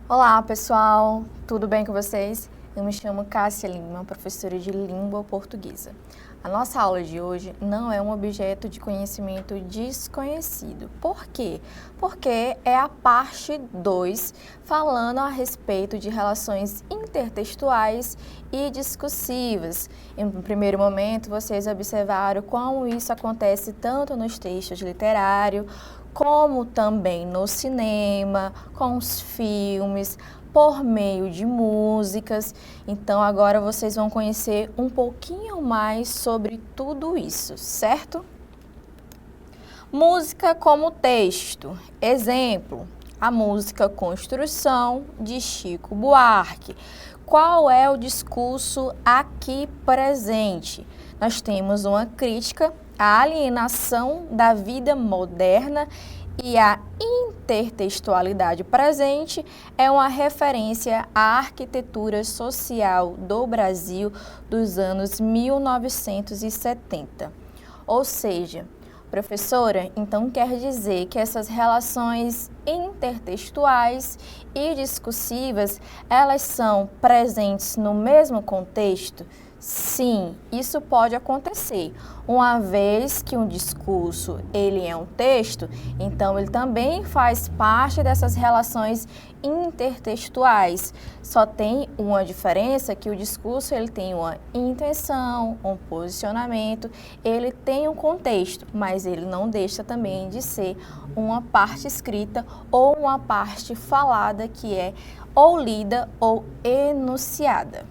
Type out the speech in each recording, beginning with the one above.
Olá, pessoal! Tudo bem com vocês? Eu me chamo Cássia Lima, professora de língua portuguesa. A nossa aula de hoje não é um objeto de conhecimento desconhecido. Por quê? Porque é a parte 2, falando a respeito de relações intertextuais e discursivas. Em um primeiro momento, vocês observaram como isso acontece tanto nos textos literários, como também no cinema, com os filmes, por meio de músicas. Então agora vocês vão conhecer um pouquinho mais sobre tudo isso, certo? Música como texto. Exemplo, a música Construção, de Chico Buarque. Qual é o discurso aqui presente? Nós temos uma crítica à alienação da vida moderna e a intertextualidade presente é uma referência à arquitetura social do Brasil dos anos 1970. Ou seja, professora, então quer dizer que essas relações intertextuais e discursivas, elas são presentes no mesmo contexto? Sim, isso pode acontecer. Uma vez que um discurso ele é um texto, então ele também faz parte dessas relações intertextuais. Só tem uma diferença, que o discurso ele tem uma intenção, um posicionamento, ele tem um contexto, mas ele não deixa também de ser uma parte escrita ou uma parte falada, que é ou lida ou enunciada.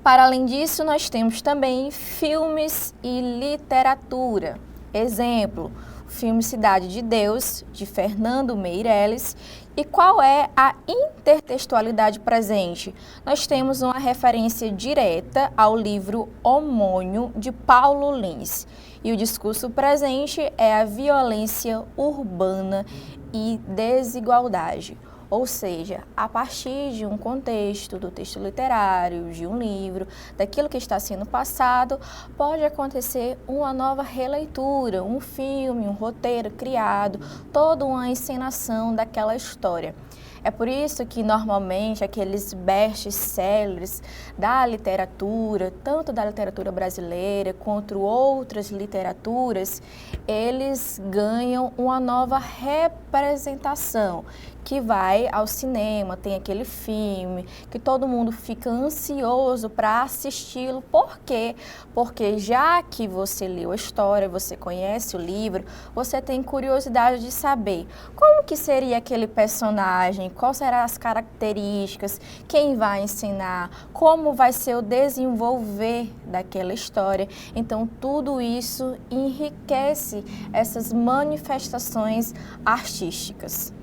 Para além disso, nós temos também filmes e literatura. Exemplo, o filme Cidade de Deus, de Fernando Meirelles. E qual é a intertextualidade presente? Nós temos uma referência direta ao livro homônimo de Paulo Lins. E o discurso presente é a violência urbana e desigualdade. Ou seja, a partir de um contexto, do texto literário, de um livro, daquilo que está sendo passado, pode acontecer uma nova releitura, um filme, um roteiro criado, toda uma encenação daquela história. É por isso que normalmente aqueles best-sellers da literatura, tanto da literatura brasileira quanto outras literaturas, eles ganham uma nova representação, que vai ao cinema, tem aquele filme, que todo mundo fica ansioso para assisti-lo. Por quê? Porque já que você leu a história, você conhece o livro, você tem curiosidade de saber como que seria aquele personagem, quais serão as características, quem vai ensinar, como vai ser o desenvolver daquela história. Então, tudo isso enriquece essas manifestações artísticas.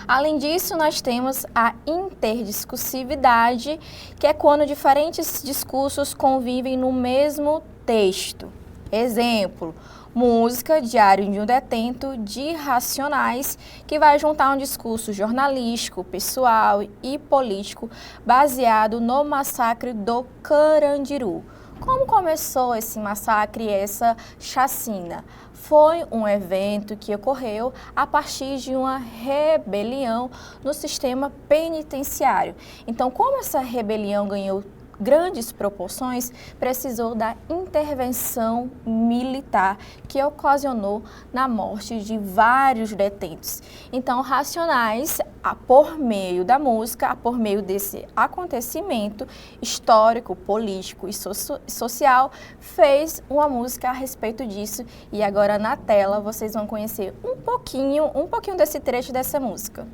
Além disso, nós temos a interdiscursividade, que é quando diferentes discursos convivem no mesmo texto. Exemplo, música, Diário de um Detento, de Racionais, que vai juntar um discurso jornalístico, pessoal e político baseado no massacre do Carandiru. Como começou esse massacre, essa chacina? Foi um evento que ocorreu a partir de uma rebelião no sistema penitenciário. Então, como essa rebelião ganhou grandes proporções, precisou da intervenção militar que ocasionou na morte de vários detentos. Então, Racionais, por meio da música, por meio desse acontecimento histórico, político e social, fez uma música a respeito disso. E agora na tela vocês vão conhecer um pouquinho desse trecho dessa música.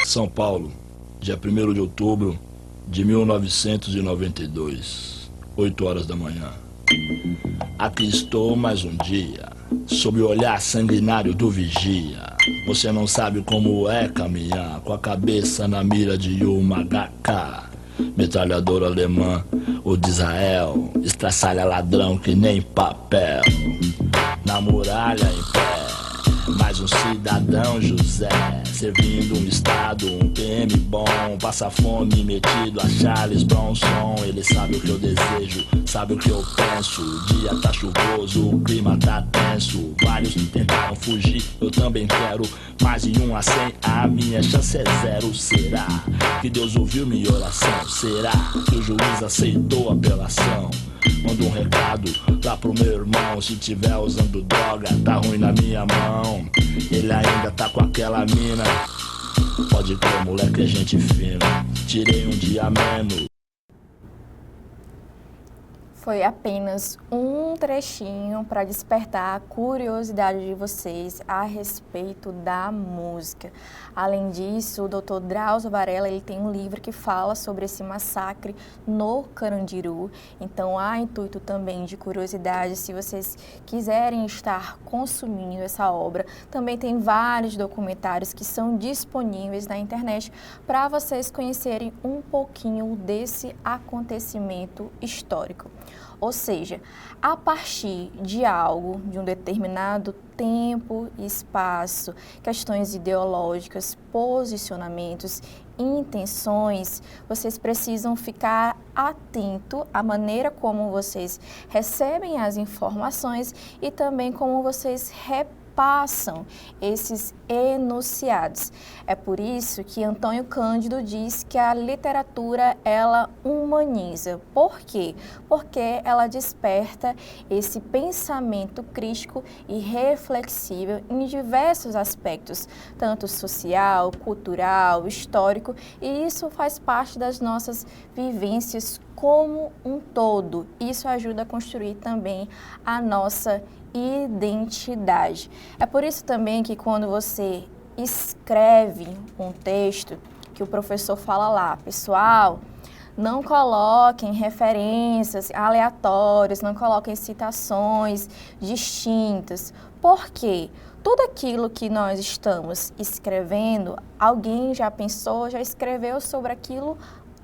São Paulo, dia 1º de outubro de 1992, 8 horas da manhã. Aqui estou mais um dia, sob o olhar sanguinário do vigia. Você não sabe como é caminhar com a cabeça na mira de uma HK. Metralhadora alemã, o de Israel, estraçalha ladrão que nem papel. Na muralha em pé, mas mais um cidadão José, servindo um estado, um PM bom, passa fome metido a Charles Bronson. Ele sabe o que eu desejo, sabe o que eu penso. O dia tá chuvoso, o clima tá tenso. Vários tentaram fugir, eu também quero. Mais em 1 a 100, a minha chance é 0. Será que Deus ouviu minha oração? Será que o juiz aceitou a apelação? Manda um recado lá pro meu irmão. Se tiver usando droga, tá ruim na minha mão. Ele ainda tá com aquela mina. Pode crer, moleque, é gente fina. Tirei um dia menos. Foi apenas um trechinho para despertar a curiosidade de vocês a respeito da música. Além disso, o Dr. Drauzio Varela ele tem um livro que fala sobre esse massacre no Carandiru. Então, há intuito também de curiosidade, se vocês quiserem estar consumindo essa obra, também tem vários documentários que são disponíveis na internet para vocês conhecerem um pouquinho desse acontecimento histórico. Ou seja, a partir de algo, de um determinado tempo e espaço, questões ideológicas, posicionamentos, intenções, vocês precisam ficar atento à maneira como vocês recebem as informações e também como vocês repassam esses enunciados. É por isso que Antônio Cândido diz que a literatura, ela humaniza. Por quê? Porque ela desperta esse pensamento crítico e reflexível em diversos aspectos, tanto social, cultural, histórico, e isso faz parte das nossas vivências como um todo. Isso ajuda a construir também a nossa identidade. É por isso também que quando você escreve um texto, que o professor fala lá, pessoal, não coloquem referências aleatórias, não coloquem citações distintas. Por quê? Tudo aquilo que nós estamos escrevendo, alguém já pensou, já escreveu sobre aquilo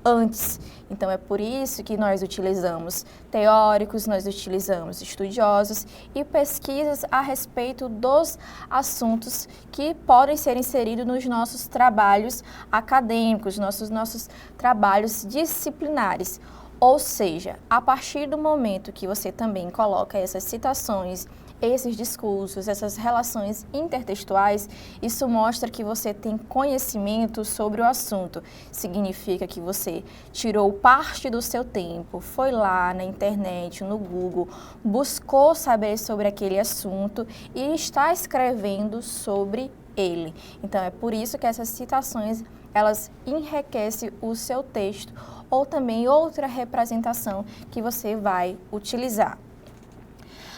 antes. Então, é por isso que nós utilizamos teóricos, nós utilizamos estudiosos e pesquisas a respeito dos assuntos que podem ser inseridos nos nossos trabalhos acadêmicos, nossos trabalhos disciplinares. Ou seja, a partir do momento que você também coloca essas citações, esses discursos, essas relações intertextuais, isso mostra que você tem conhecimento sobre o assunto. Significa que você tirou parte do seu tempo, foi lá na internet, no Google, buscou saber sobre aquele assunto e está escrevendo sobre ele. Então, é por isso que essas citações, elas enriquecem o seu texto ou também outra representação que você vai utilizar.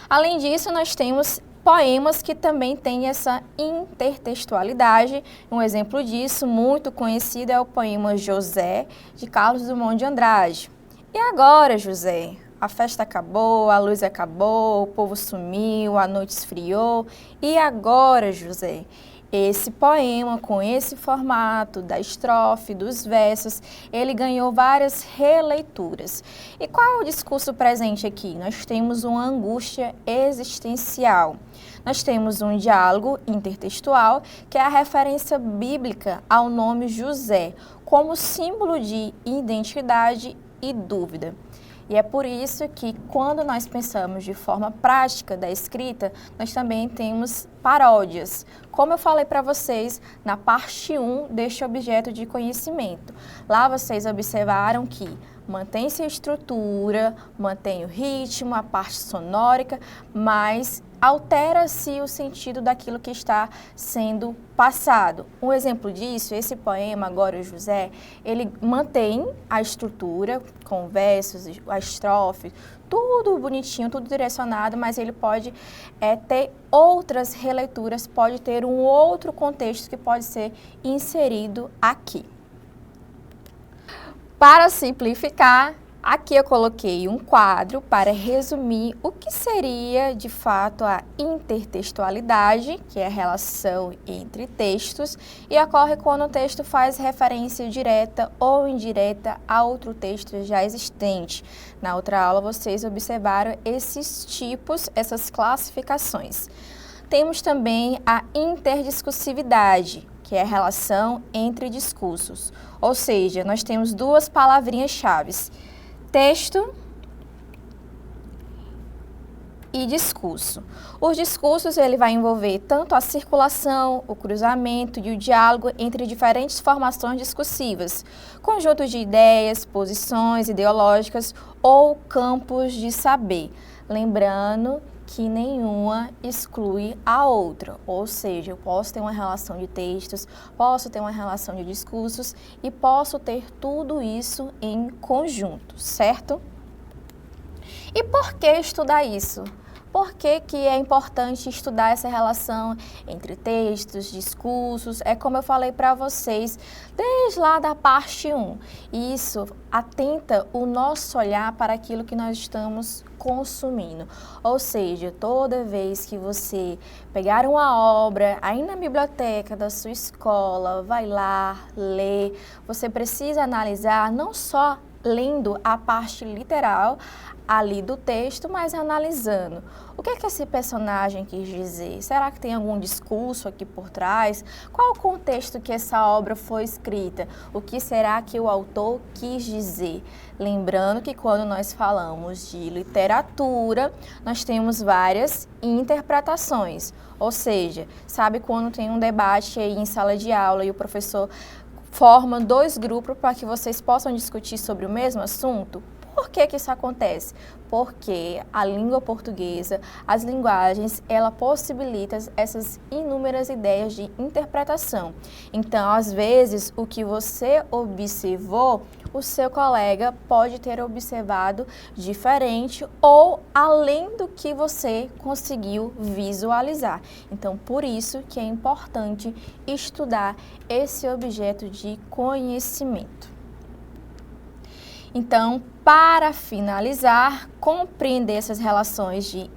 Além disso, nós temos poemas que também têm essa intertextualidade. Um exemplo disso, muito conhecido, é o poema José, de Carlos Drummond de Andrade. E agora, José? A festa acabou, a luz acabou, o povo sumiu, a noite esfriou. E agora, José? Esse poema, com esse formato da estrofe, dos versos, ele ganhou várias releituras. E qual é o discurso presente aqui? Nós temos uma angústia existencial. Nós temos um diálogo intertextual, que é a referência bíblica ao nome José, como símbolo de identidade e dúvida. E é por isso que, quando nós pensamos de forma prática da escrita, nós também temos paródias. Como eu falei para vocês na parte 1 deste objeto de conhecimento. Lá vocês observaram que mantém-se a estrutura, mantém o ritmo, a parte sonórica, mas altera-se o sentido daquilo que está sendo passado. Um exemplo disso, esse poema, Agora o José, ele mantém a estrutura, com versos, a estrofe, tudo bonitinho, tudo direcionado, mas ele pode ter outras releituras, pode ter um outro contexto que pode ser inserido aqui. Para simplificar, aqui eu coloquei um quadro para resumir o que seria, de fato, a intertextualidade, que é a relação entre textos, e ocorre quando o texto faz referência direta ou indireta a outro texto já existente. Na outra aula, vocês observaram esses tipos, essas classificações. Temos também a interdiscursividade, que é a relação entre discursos. Ou seja, nós temos duas palavrinhas-chave: texto e discurso. Os discursos ele vai envolver tanto a circulação, o cruzamento e o diálogo entre diferentes formações discursivas, conjuntos de ideias, posições ideológicas ou campos de saber. Lembrando que nenhuma exclui a outra, ou seja, eu posso ter uma relação de textos, posso ter uma relação de discursos e posso ter tudo isso em conjunto, certo? E por que estudar isso? Por que é importante estudar essa relação entre textos, discursos? É como eu falei para vocês desde lá da parte 1. Isso atenta o nosso olhar para aquilo que nós estamos consumindo. Ou seja, toda vez que você pegar uma obra aí na biblioteca da sua escola, vai lá, lê, você precisa analisar não só lendo a parte literal ali do texto, mas analisando. O que é que esse personagem quis dizer? Será que tem algum discurso aqui por trás? Qual o contexto que essa obra foi escrita? O que será que o autor quis dizer? Lembrando que quando nós falamos de literatura, nós temos várias interpretações. Ou seja, sabe quando tem um debate aí em sala de aula e o professor forma dois grupos para que vocês possam discutir sobre o mesmo assunto? Por que isso acontece? Porque a língua portuguesa, as linguagens, ela possibilita essas inúmeras ideias de interpretação. Então, às vezes, o que você observou, o seu colega pode ter observado diferente ou além do que você conseguiu visualizar. Então, por isso que é importante estudar esse objeto de conhecimento. Então, para finalizar, compreender essas relações de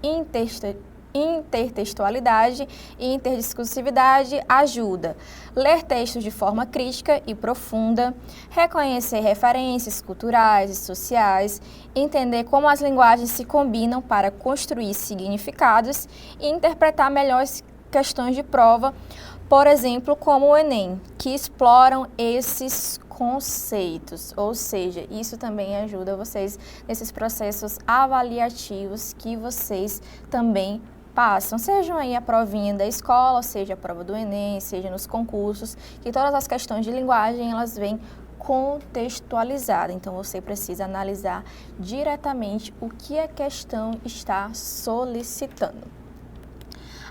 intertextualidade e interdiscursividade ajuda. Ler textos de forma crítica e profunda, reconhecer referências culturais e sociais, entender como as linguagens se combinam para construir significados e interpretar melhor as questões de prova, por exemplo, como o Enem, que exploram esses conceitos, ou seja, isso também ajuda vocês nesses processos avaliativos que vocês também passam, sejam aí a provinha da escola, seja a prova do Enem, seja nos concursos, que todas as questões de linguagem, elas vêm contextualizadas, então você precisa analisar diretamente o que a questão está solicitando.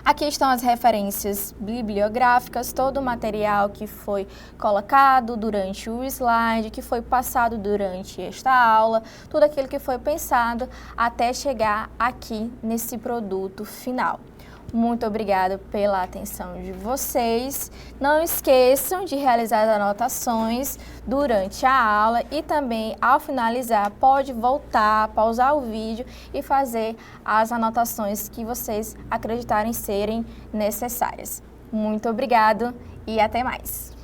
Aqui estão as referências bibliográficas, todo o material que foi colocado durante o slide, que foi passado durante esta aula, tudo aquilo que foi pensado até chegar aqui nesse produto final. Muito obrigada pela atenção de vocês. Não esqueçam de realizar as anotações durante a aula e também, ao finalizar, pode voltar, pausar o vídeo e fazer as anotações que vocês acreditarem serem necessárias. Muito obrigado e até mais!